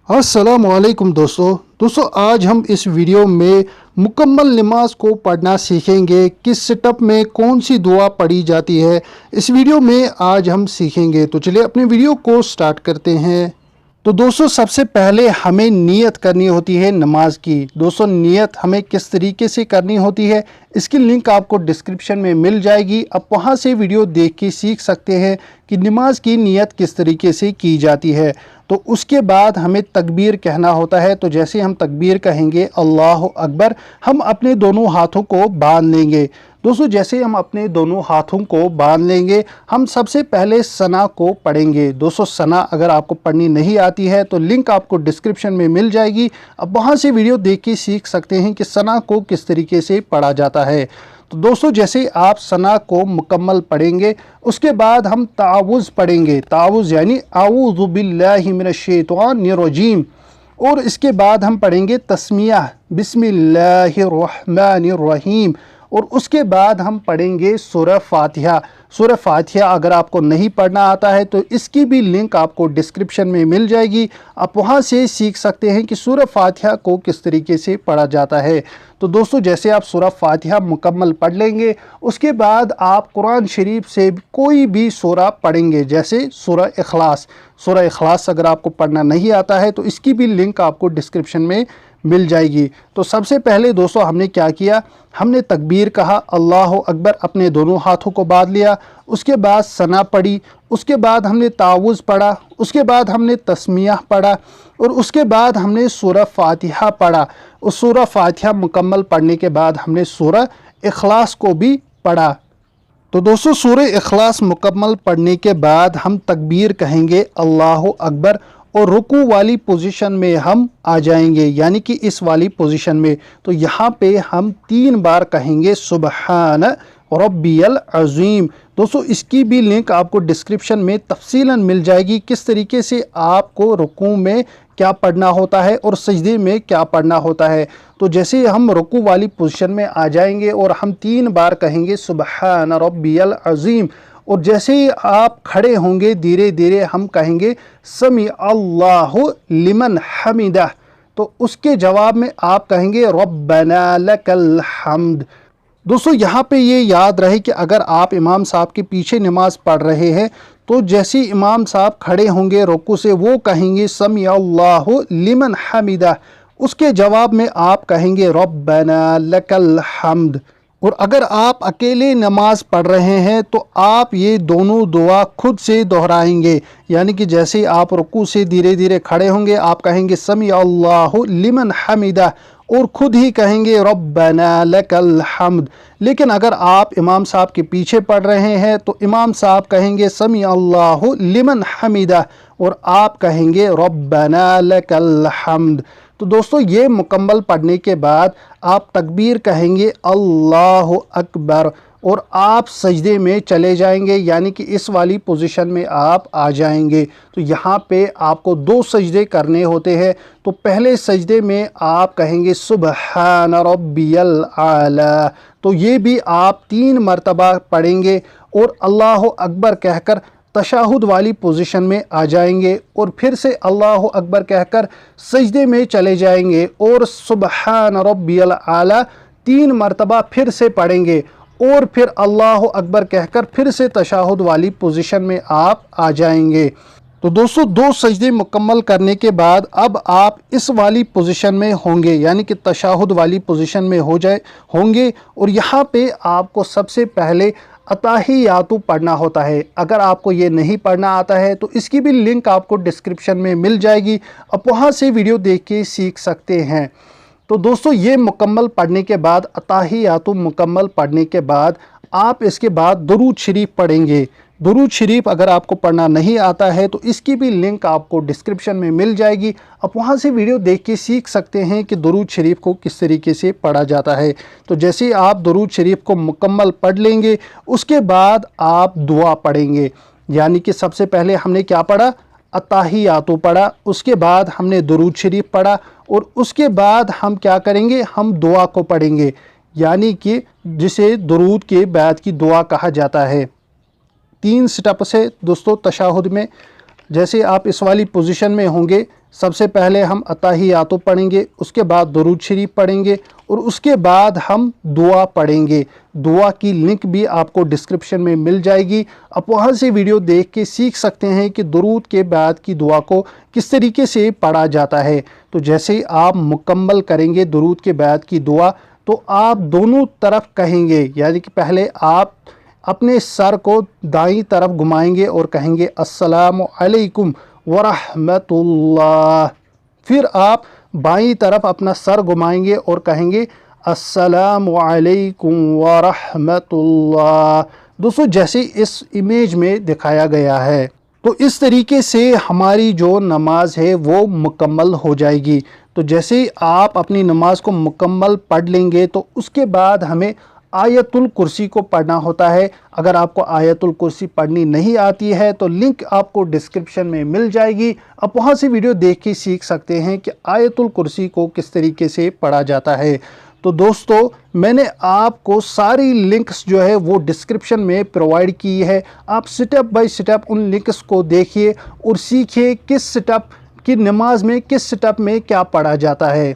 अस्सलामुअलैकुम दोस्तों आज हम इस वीडियो में मुकम्मल नमाज को पढ़ना सीखेंगे। किस सेटअप में कौन सी दुआ पढ़ी जाती है इस वीडियो में आज हम सीखेंगे। तो चलिए अपने वीडियो को स्टार्ट करते हैं। तो दोस्तों सबसे पहले हमें नियत करनी होती है नमाज की। दोस्तों नियत हमें किस तरीके से करनी होती है इसकी लिंक आपको डिस्क्रिप्शन में मिल जाएगी। आप वहां से वीडियो देख के सीख सकते हैं कि नमाज की नियत किस तरीके से की जाती है। तो उसके बाद हमें तकबीर कहना होता है। तो जैसे हम तकबीर कहेंगे अल्लाह अकबर, हम अपने दोनों हाथों को बांध लेंगे। दोस्तों जैसे हम अपने दोनों हाथों को बांध लेंगे, हम सबसे पहले सना को पढ़ेंगे। दोस्तों सना अगर आपको पढ़नी नहीं आती है तो लिंक आपको डिस्क्रिप्शन में मिल जाएगी। अब वहाँ से वीडियो देख के सीख सकते हैं कि सना को किस तरीके से पढ़ा जाता है। तो दोस्तों जैसे आप सना को मुकम्मल पढ़ेंगे उसके बाद हम तावुज़ पढ़ेंगे। तावुज़ यानी आऊज़ु बिल्लाहि मिनश्शैतानिर्रजीम। और इसके बाद हम पढ़ेंगे तस्मिया बिस्मिल्लाहिर्रहमानिर्रहीम। और उसके बाद हम पढ़ेंगे सूरह फातिहा। सूरह फातिहा अगर आपको नहीं पढ़ना आता है तो इसकी भी लिंक आपको डिस्क्रिप्शन में मिल जाएगी। आप वहां से सीख सकते हैं कि सूरह फातिहा को किस तरीके से पढ़ा जाता है। तो दोस्तों जैसे आप सूरह फातिहा मुकम्मल पढ़ लेंगे उसके बाद आप कुरान शरीफ से कोई भी सूरह पढ़ेंगे। जैसे सूरह इखलास। सूरह इखलास अगर आपको पढ़ना नहीं आता है तो इसकी भी लिंक आपको डिस्क्रिप्शन में मिल जाएगी। तो सबसे पहले दोस्तों हमने क्या किया, हमने तकबीर कहा अल्लाह अकबर, अपने दोनों हाथों को बांध लिया। उसके बाद सना पढ़ी, उसके बाद हमने तावुज़ पढ़ा, उसके बाद हमने तस्मिया पढ़ा और उसके बाद हमने सूरह फातिहा पढ़ा। उस सूरह फातिहा मुकम्मल पढ़ने के बाद हमने सूरह इखलास को भी पढ़ा। तो दोस्तों सूरह इखलास मुकम्मल पढ़ने के बाद हम तकबीर कहेंगे अल्लाह अकबर और रुकू वाली पोजीशन में हम आ जाएंगे, यानी कि इस वाली पोजीशन में। तो यहाँ पे हम 3 बार कहेंगे सुबहान रब्बियल अज़ीम। दोस्तों इसकी भी लिंक आपको डिस्क्रिप्शन में तफसीलन मिल जाएगी, किस तरीके से आपको रुकू में क्या पढ़ना होता है और सजदे में क्या पढ़ना होता है। तो जैसे हम रुकू वाली पोजीशन में आ जाएंगे और हम 3 बार कहेंगे सुबहान रब्बियल अज़ीम। और जैसे ही आप खड़े होंगे धीरे धीरे हम कहेंगे समी अल्लाहु लिमन हमिदा। तो उसके जवाब में आप कहेंगे रब्बना लकल हम्द। दोस्तों यहाँ पे ये याद रहे कि अगर आप इमाम साहब के पीछे नमाज पढ़ रहे हैं तो जैसे इमाम साहब खड़े होंगे रुकू से वो कहेंगे समी अल्लाहु लिमन हमिदा। उसके जवाब में आप कहेंगे रब्बना लकल हम्द। और अगर आप अकेले नमाज पढ़ रहे हैं तो आप ये दोनों दुआ खुद से दोहराएंगे, यानी कि जैसे आप रुकू से धीरे धीरे खड़े होंगे आप कहेंगे समी अल्लाहु लिमन हमिदा और खुद ही कहेंगे रब्बना लकल हम्द। लेकिन अगर आप इमाम साहब के पीछे पढ़ रहे हैं तो इमाम साहब कहेंगे समी अल्लाहु लिमन हमिदा और आप कहेंगे रब्बना लकल हम्द। तो दोस्तों ये मुकम्मल पढ़ने के बाद आप तकबीर कहेंगे अल्लाह अकबर और आप सजदे में चले जाएंगे, यानी कि इस वाली पोजीशन में आप आ जाएंगे। तो यहाँ पे आपको 2 सजदे करने होते हैं। तो पहले सजदे में आप कहेंगे सुबहान रब्बियल आला। तो ये भी आप 3 मरतबा पढ़ेंगे और अल्लाह अकबर कहकर तशाहुद वाली पोजीशन में आ जाएंगे और फिर से अल्लाह अकबर कहकर सजदे में चले जाएंगे और सुबहान रब्बियल आला 3 मरतबा फिर से पढ़ेंगे और फिर अल्लाह अकबर कहकर फिर से तशाहुद वाली पोजीशन में आप आ जाएंगे। तो दोस्तों 2 सजदे मुकम्मल करने के बाद अब आप इस वाली पोजीशन में होंगे, यानी कि तशाहुद वाली पोजीशन में होंगे और यहाँ पे आपको सबसे पहले अताहियातु पढ़ना होता है। अगर आपको ये नहीं पढ़ना आता है तो इसकी भी लिंक आपको डिस्क्रिप्शन में मिल जाएगी, आप वहाँ से वीडियो देख के सीख सकते हैं। तो दोस्तों ये मुकम्मल पढ़ने के बाद अताहियातु मुकम्मल पढ़ने के बाद आप इसके बाद दुरूद शरीफ पढ़ेंगे। दुरूद शरीफ अगर आपको पढ़ना नहीं आता है तो इसकी भी लिंक आपको डिस्क्रिप्शन में मिल जाएगी, आप वहाँ से वीडियो देख के सीख सकते हैं कि दुरूद शरीफ को किस तरीके से पढ़ा जाता है। तो जैसे आप दुरूद शरीफ को मुकम्मल पढ़ लेंगे उसके बाद आप दुआ पढ़ेंगे, यानी कि सबसे पहले हमने क्या पढ़ा, अताहियातु पढ़ा, उसके बाद हमने दुरूद शरीफ पढ़ा और उसके बाद हम क्या करेंगे, हम दुआ को पढ़ेंगे, यानी कि जिसे दुरूद के बाद की दुआ कहा जाता है। 3 स्टेप्स है दोस्तों तशाहुद में। जैसे आप इस वाली पोजीशन में होंगे, सबसे पहले हम अत्ताहियातो पढ़ेंगे, उसके बाद दुरूद शरीफ पढ़ेंगे और उसके बाद हम दुआ पढ़ेंगे। दुआ की लिंक भी आपको डिस्क्रिप्शन में मिल जाएगी। आप वहाँ से वीडियो देख के सीख सकते हैं कि दुरूद के बाद की दुआ को किस तरीके से पढ़ा जाता है। तो जैसे ही आप मुकम्मल करेंगे दुरूद के बाद की दुआ, तो आप दोनों तरफ कहेंगे, यानी कि पहले आप अपने सर को दाईं तरफ घुमाएंगे और कहेंगे अस्सलामु अलैकुम वरहमतुल्लाह। फिर आप बाईं तरफ अपना सर घुमाएंगे और कहेंगे अस्सलामु अलैकुम वरहमतुल्लाह। दोस्तों जैसे इस इमेज में दिखाया गया है, तो इस तरीके से हमारी जो नमाज है वो मुकम्मल हो जाएगी। तो जैसे ही आप अपनी नमाज को मुकम्मल पढ़ लेंगे तो उसके बाद हमें आयतुल कुर्सी को पढ़ना होता है। अगर आपको आयतुल कुर्सी पढ़नी नहीं आती है तो लिंक आपको डिस्क्रिप्शन में मिल जाएगी। आप वहां से वीडियो देख के सीख सकते हैं कि आयतुल कुर्सी को किस तरीके से पढ़ा जाता है। तो दोस्तों मैंने आपको सारी लिंक्स जो है वो डिस्क्रिप्शन में प्रोवाइड की है। आप स्टेप बाय स्टेप उन लिंक्स को देखिए और सीखिए किस स्टेप की नमाज में किस स्टेप में क्या पढ़ा जाता है।